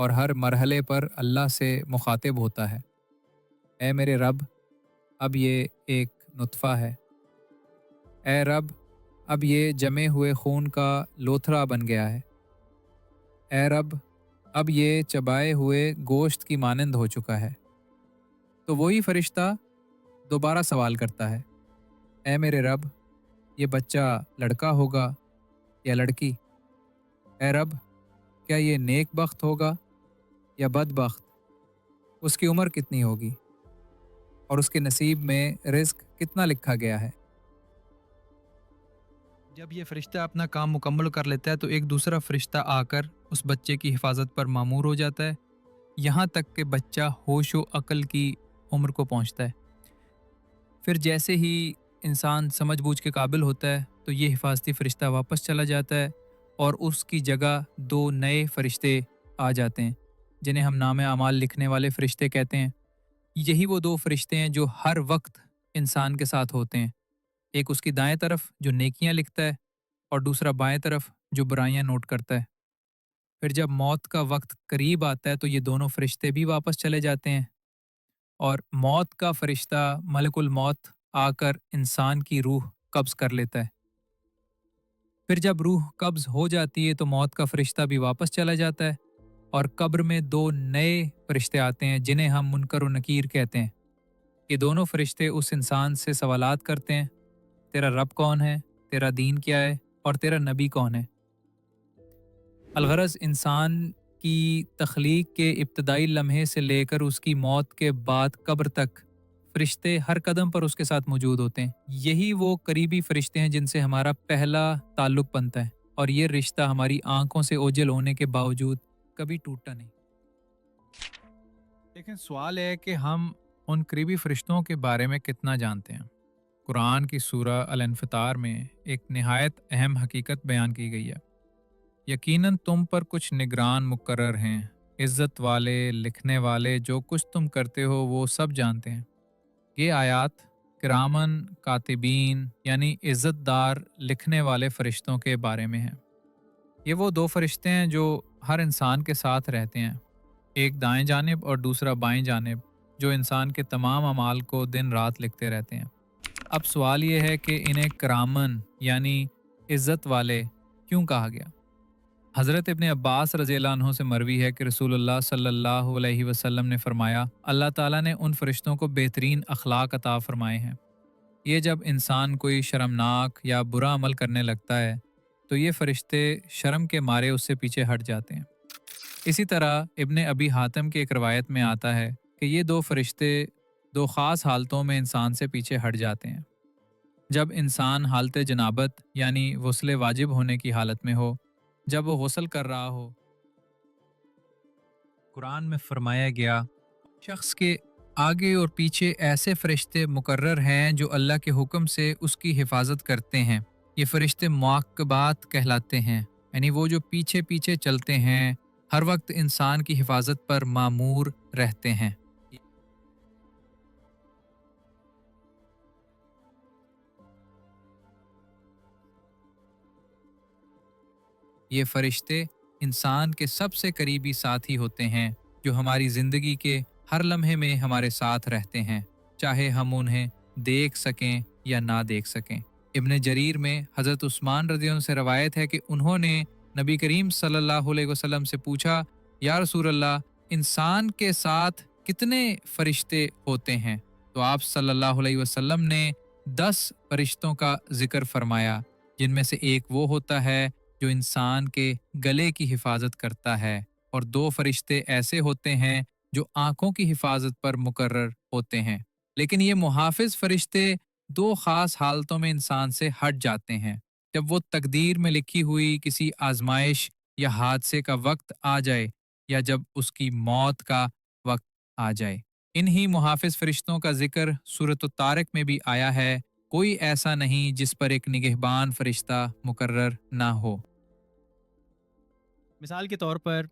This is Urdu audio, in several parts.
اور ہر مرحلے پر اللہ سے مخاطب ہوتا ہے۔ اے میرے رب، اب یہ ایک نطفہ ہے۔ اے رب، اب یہ جمے ہوئے خون کا لوتھڑا بن گیا ہے۔ اے رب، اب یہ چبائے ہوئے گوشت کی مانند ہو چکا ہے۔ تو وہی فرشتہ دوبارہ سوال کرتا ہے، اے میرے رب، یہ بچہ لڑکا ہوگا یا لڑکی؟ اے رب، کیا یہ نیک بخت ہوگا یا بد بخت؟ اس کی عمر کتنی ہوگی اور اس کے نصیب میں رزق کتنا لکھا گیا ہے؟ جب یہ فرشتہ اپنا کام مکمل کر لیتا ہے تو ایک دوسرا فرشتہ آ کر اس بچے کی حفاظت پر مامور ہو جاتا ہے، یہاں تک کہ بچہ ہوش و عقل کی عمر کو پہنچتا ہے۔ پھر جیسے ہی انسان سمجھ بوجھ کے قابل ہوتا ہے تو یہ حفاظتی فرشتہ واپس چلا جاتا ہے اور اس کی جگہ دو نئے فرشتے آ جاتے ہیں جنہیں ہم نام اعمال لکھنے والے فرشتے کہتے ہیں۔ یہی وہ دو فرشتے ہیں جو ہر وقت انسان کے ساتھ ہوتے ہیں، ایک اس کی دائیں طرف جو نیکیاں لکھتا ہے اور دوسرا بائیں طرف جو برائیاں نوٹ کرتا ہے۔ پھر جب موت کا وقت قریب آتا ہے تو یہ دونوں فرشتے بھی واپس چلے جاتے ہیں اور موت کا فرشتہ ملک الموت آ کر انسان کی روح قبض کر لیتا ہے۔ پھر جب روح قبض ہو جاتی ہے تو موت کا فرشتہ بھی واپس چلا جاتا ہے اور قبر میں دو نئے فرشتے آتے ہیں جنہیں ہم منکر و نکیر کہتے ہیں۔ یہ دونوں فرشتے اس انسان سے سوالات کرتے ہیں، تیرا رب کون ہے، تیرا دین کیا ہے اور تیرا نبی کون ہے؟ الغرض انسان کی تخلیق کے ابتدائی لمحے سے لے کر اس کی موت کے بعد قبر تک فرشتے ہر قدم پر اس کے ساتھ موجود ہوتے ہیں۔ یہی وہ قریبی فرشتے ہیں جن سے ہمارا پہلا تعلق بنتا ہے اور یہ رشتہ ہماری آنکھوں سے اوجھل ہونے کے باوجود کبھی ٹوٹا نہیں۔ لیکن سوال ہے کہ ہم ان قریبی فرشتوں کے بارے میں کتنا جانتے ہیں؟ قرآن کی سورہ الانفطار میں ایک نہایت اہم حقیقت بیان کی گئی ہے۔ یقیناً تم پر کچھ نگران مقرر ہیں، عزت والے، لکھنے والے، جو کچھ تم کرتے ہو وہ سب جانتے ہیں۔ یہ آیات کرامن کاتبین یعنی عزت دار لکھنے والے فرشتوں کے بارے میں ہیں۔ یہ وہ دو فرشتے ہیں جو ہر انسان کے ساتھ رہتے ہیں، ایک دائیں جانب اور دوسرا بائیں جانب، جو انسان کے تمام اعمال کو دن رات لکھتے رہتے ہیں۔ اب سوال یہ ہے کہ انہیں کرامن یعنی عزت والے کیوں کہا گیا؟ حضرت ابن عباس رضی اللہ عنہ سے مروی ہے کہ رسول اللہ صلی اللہ علیہ وسلم نے فرمایا، اللہ تعالیٰ نے ان فرشتوں کو بہترین اخلاق عطا فرمائے ہیں۔ یہ جب انسان کوئی شرمناک یا برا عمل کرنے لگتا ہے تو یہ فرشتے شرم کے مارے اس سے پیچھے ہٹ جاتے ہیں۔ اسی طرح ابن ابی حاتم کی ایک روایت میں آتا ہے کہ یہ دو فرشتے دو خاص حالتوں میں انسان سے پیچھے ہٹ جاتے ہیں۔ جب انسان حالت جنابت یعنی غسل واجب ہونے کی حالت میں ہو، جب وہ غسل کر رہا ہو، قرآن میں فرمایا گیا شخص کے آگے اور پیچھے ایسے فرشتے مقرر ہیں جو اللہ کے حکم سے اس کی حفاظت کرتے ہیں۔ یہ فرشتے معاقبات کہلاتے ہیں، یعنی وہ جو پیچھے پیچھے چلتے ہیں، ہر وقت انسان کی حفاظت پر مامور رہتے ہیں۔ یہ فرشتے انسان کے سب سے قریبی ساتھی ہوتے ہیں جو ہماری زندگی کے ہر لمحے میں ہمارے ساتھ رہتے ہیں، چاہے ہم انہیں دیکھ سکیں یا نہ دیکھ سکیں۔ ابن جریر میں حضرت عثمان رضی اللہ عنہ سے روایت ہے کہ انہوں نے نبی کریم صلی اللہ علیہ وسلم سے پوچھا، یا رسول اللہ، انسان کے ساتھ کتنے فرشتے ہوتے ہیں؟ تو آپ صلی اللہ علیہ وسلم نے 10 فرشتوں کا ذکر فرمایا، جن میں سے ایک وہ ہوتا ہے جو انسان کے گلے کی حفاظت کرتا ہے، اور 2 فرشتے ایسے ہوتے ہیں جو آنکھوں کی حفاظت پر مقرر ہوتے ہیں۔ لیکن یہ محافظ فرشتے 2 خاص حالتوں میں انسان سے ہٹ جاتے ہیں، جب وہ تقدیر میں لکھی ہوئی کسی آزمائش یا حادثے کا وقت آ جائے یا جب اس کی موت کا وقت آ جائے۔ انہی محافظ فرشتوں کا ذکر سورۃ الطارق میں بھی آیا ہے، کوئی ایسا نہیں جس پر ایک نگہبان فرشتہ مقرر نہ ہو۔ مثال کے طور پر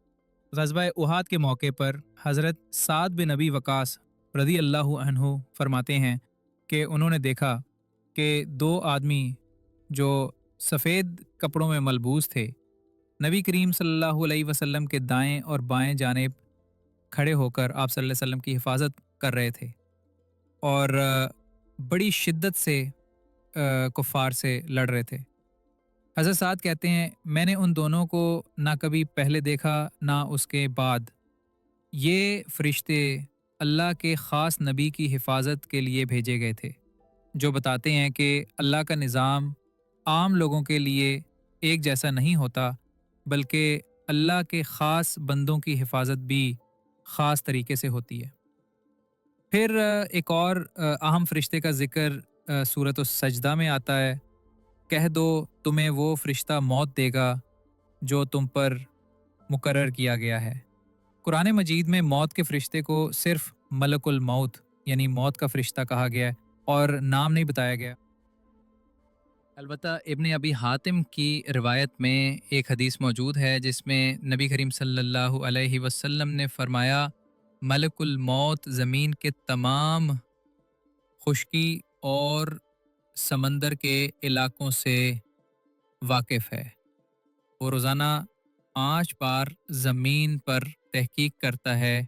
غزوہ احد کے موقع پر حضرت سعد بن نبی وقاص رضی اللہ عنہ فرماتے ہیں کہ انہوں نے دیکھا کہ 2 آدمی جو سفید کپڑوں میں ملبوس تھے، نبی کریم صلی اللہ علیہ وسلم کے دائیں اور بائیں جانب کھڑے ہو کر آپ صلی اللہ علیہ وسلم کی حفاظت کر رہے تھے، اور بڑی شدت سے کفار سے لڑ رہے تھے۔ حضرت سعد کہتے ہیں میں نے ان دونوں کو نہ کبھی پہلے دیکھا نہ اس کے بعد۔ یہ فرشتے اللہ کے خاص نبی کی حفاظت کے لیے بھیجے گئے تھے، جو بتاتے ہیں کہ اللہ کا نظام عام لوگوں کے لیے ایک جیسا نہیں ہوتا، بلکہ اللہ کے خاص بندوں کی حفاظت بھی خاص طریقے سے ہوتی ہے۔ پھر ایک اور اہم فرشتے کا ذکر سورۃ السجدہ میں آتا ہے۔ کہہ دو تمہیں وہ فرشتہ موت دے گا جو تم پر مقرر کیا گیا ہے۔ قرآن مجید میں موت کے فرشتے کو صرف ملک الموت یعنی موت کا فرشتہ کہا گیا ہے اور نام نہیں بتایا گیا۔ البتہ ابن ابی حاتم کی روایت میں ایک حدیث موجود ہے جس میں نبی کریم صلی اللہ علیہ وسلم نے فرمایا ملک الموت زمین کے تمام خشکی اور سمندر کے علاقوں سے واقف ہے۔ وہ روزانہ 5 بار زمین پر تحقیق کرتا ہے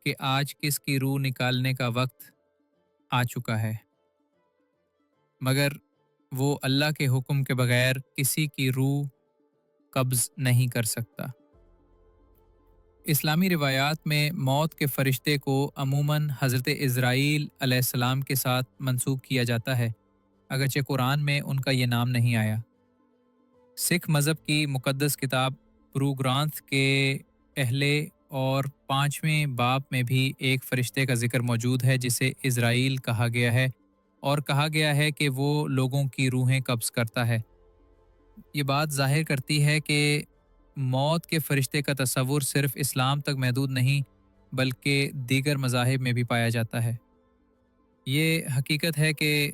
کہ آج کس کی روح نکالنے کا وقت آ چکا ہے، مگر وہ اللہ کے حکم کے بغیر کسی کی روح قبض نہیں کر سکتا۔ اسلامی روایات میں موت کے فرشتے کو عموماً حضرت عزرائیل علیہ السلام کے ساتھ منسوب کیا جاتا ہے، اگرچہ قرآن میں ان کا یہ نام نہیں آیا۔ سکھ مذہب کی مقدس کتاب گرو گرانتھ کے پہلے اور 5ویں باب میں بھی ایک فرشتے کا ذکر موجود ہے جسے عزرائیل کہا گیا ہے، اور کہا گیا ہے کہ وہ لوگوں کی روحیں قبض کرتا ہے۔ یہ بات ظاہر کرتی ہے کہ موت کے فرشتے کا تصور صرف اسلام تک محدود نہیں بلکہ دیگر مذاہب میں بھی پایا جاتا ہے۔ یہ حقیقت ہے کہ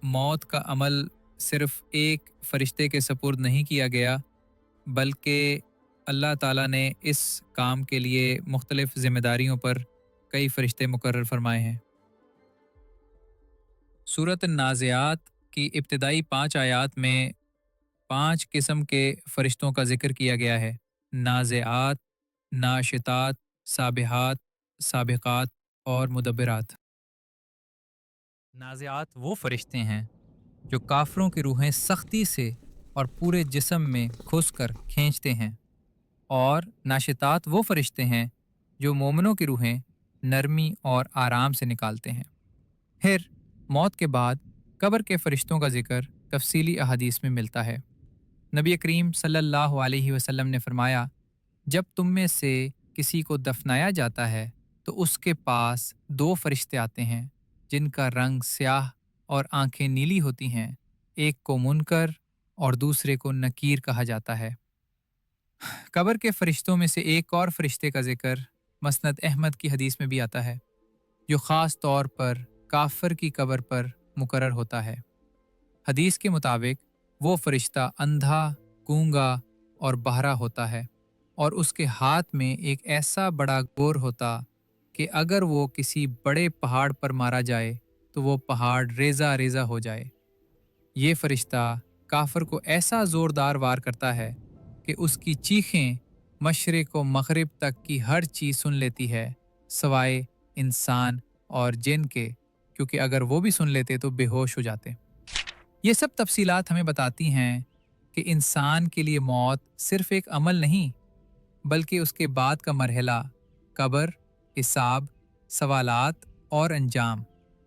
موت کا عمل صرف ایک فرشتے کے سپرد نہیں کیا گیا، بلکہ اللہ تعالیٰ نے اس کام کے لیے مختلف ذمہ داریوں پر کئی فرشتے مقرر فرمائے ہیں۔ سورۃ النازعات کی ابتدائی 5 آیات میں 5 قسم کے فرشتوں کا ذکر کیا گیا ہے: نازعات، ناشطات، سابحات، سابقات اور مدبرات۔ نازعات وہ فرشتے ہیں جو کافروں کی روحیں سختی سے اور پورے جسم میں گھس کر کھینچتے ہیں، اور ناشطات وہ فرشتے ہیں جو مومنوں کی روحیں نرمی اور آرام سے نکالتے ہیں۔ پھر موت کے بعد قبر کے فرشتوں کا ذکر تفصیلی احادیث میں ملتا ہے۔ نبی کریم صلی اللہ علیہ وسلم نے فرمایا جب تم میں سے کسی کو دفنایا جاتا ہے تو اس کے پاس 2 فرشتے آتے ہیں جن کا رنگ سیاہ اور آنکھیں نیلی ہوتی ہیں، ایک کو منکر اور دوسرے کو نکیر کہا جاتا ہے۔ قبر کے فرشتوں میں سے ایک اور فرشتے کا ذکر مسند احمد کی حدیث میں بھی آتا ہے، جو خاص طور پر کافر کی قبر پر مقرر ہوتا ہے۔ حدیث کے مطابق وہ فرشتہ اندھا، گونگا اور بہرا ہوتا ہے، اور اس کے ہاتھ میں ایک ایسا بڑا گور ہوتا کہ اگر وہ کسی بڑے پہاڑ پر مارا جائے تو وہ پہاڑ ریزہ ریزہ ہو جائے۔ یہ فرشتہ کافر کو ایسا زوردار وار کرتا ہے کہ اس کی چیخیں مشرق و مغرب تک کی ہر چیز سن لیتی ہے سوائے انسان اور جن کے، کیونکہ اگر وہ بھی سن لیتے تو بے ہوش ہو جاتے۔ یہ سب تفصیلات ہمیں بتاتی ہیں کہ انسان کے لیے موت صرف ایک عمل نہیں بلکہ اس کے بعد کا مرحلہ، قبر، حساب، سوالات اور انجام،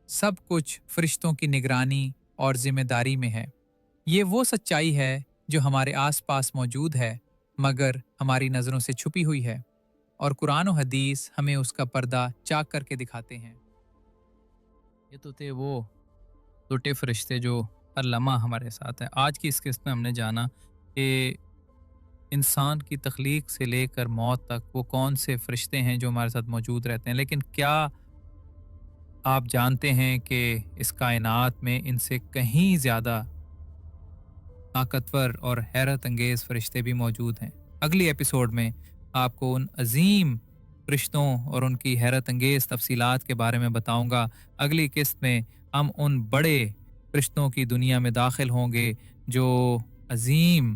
سب کچھ فرشتوں کی نگرانی اور ذمہ داری میں ہے۔ یہ وہ سچائی ہے جو ہمارے آس پاس موجود ہے مگر ہماری نظروں سے چھپی ہوئی ہے، اور قرآن و حدیث ہمیں اس کا پردہ چاک کر کے دکھاتے ہیں۔ یہ تو تھے وہ ٹوٹے فرشتے جو ہر لمحہ ہمارے ساتھ ہیں۔ آج کی اس قسط میں ہم نے جانا کہ انسان کی تخلیق سے لے کر موت تک وہ کون سے فرشتے ہیں جو ہمارے ساتھ موجود رہتے ہیں، لیکن کیا آپ جانتے ہیں کہ اس کائنات میں ان سے کہیں زیادہ طاقتور اور حیرت انگیز فرشتے بھی موجود ہیں؟ اگلی ایپیسوڈ میں آپ کو ان عظیم فرشتوں اور ان کی حیرت انگیز تفصیلات کے بارے میں بتاؤں گا۔ اگلی قسط میں ہم ان بڑے فرشتوں کی دنیا میں داخل ہوں گے جو عظیم